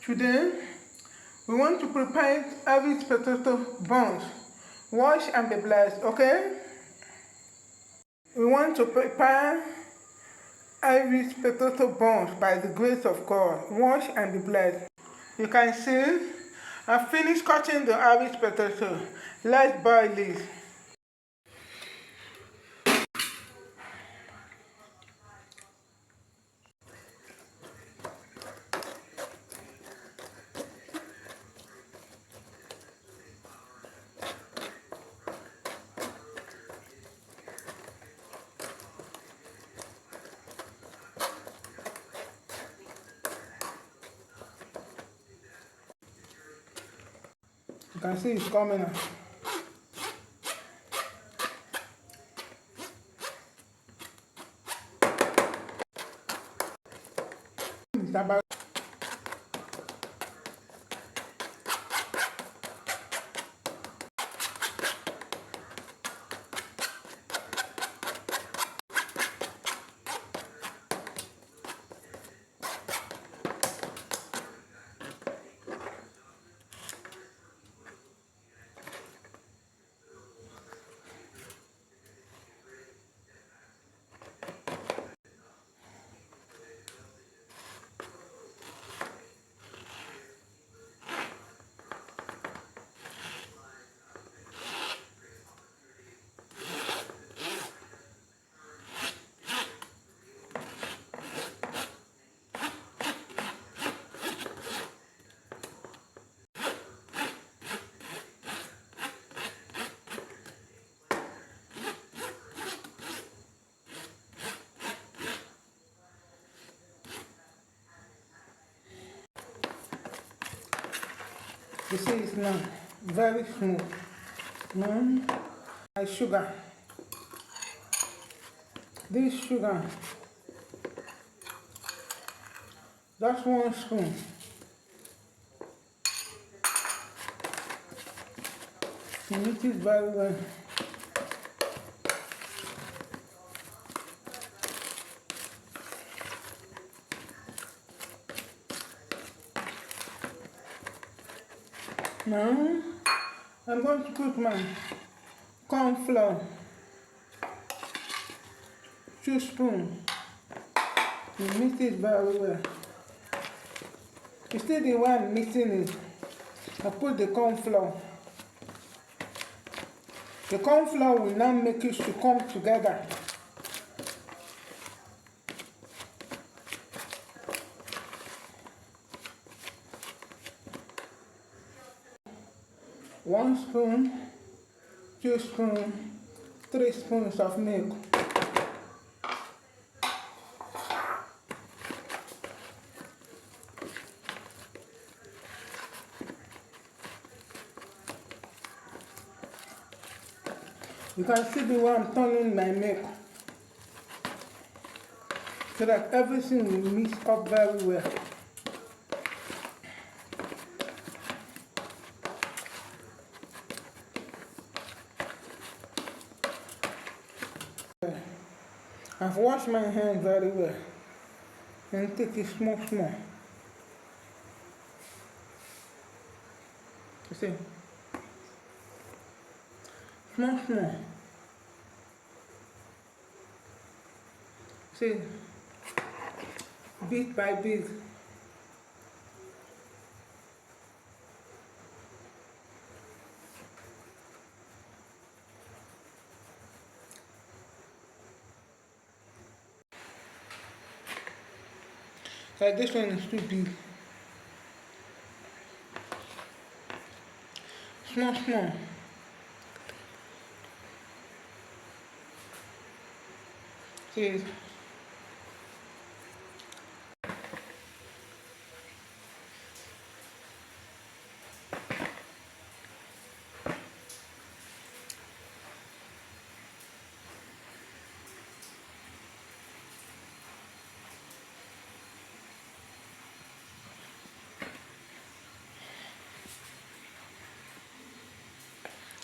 Today, we want to prepare Irish potato buns. Wash and be blessed, okay? We want to prepare Irish potato buns by the grace of God. Wash and be blessed. You can see, I finished cutting the Irish potato. Let's boil it. You can see it's coming out. It's about you see it's now very smooth. Now, my sugar. This sugar, just 1 spoon. You mix it very well. Now, I'm going to put my corn flour, 2 spoons. You mix it very well. You see the way I'm mixing it. I put the corn flour. The corn flour will now make it to come together. One spoon, 2 spoons, 3 spoons of milk. You can see the way I'm turning my milk so that everything will mix up very well. I've washed my hands very well and take it small. You see? Small. See? Bit by bit. Like this one is too big. Small. See?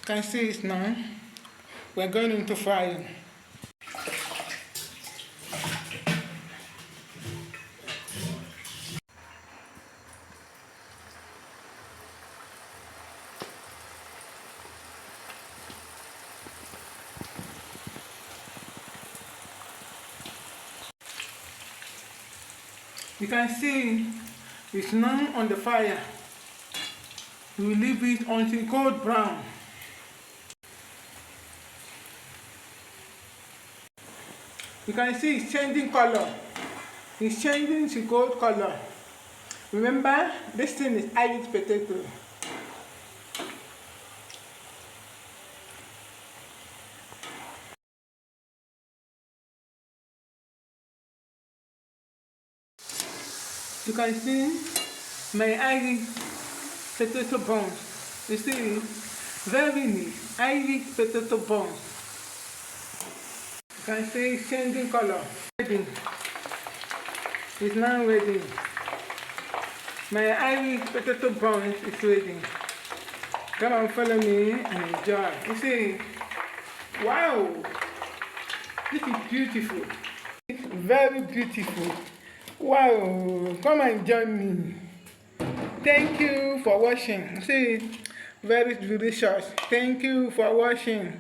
Can see it now. We're going into frying. You can see it's now on the fire. We will leave it until gold brown. You can see it's changing color. It's changing to gold color. Remember, this thing is Irish potato. You can see my Irish potato buns. You see, very neat. Irish potato buns. You can see it's changing color. Ready. It's now ready. My Irish potato buns is ready. Come and follow me and enjoy. You see, wow, this is beautiful. It's very beautiful. Wow, come and join me. Thank you for watching. See, very delicious. Thank you for watching.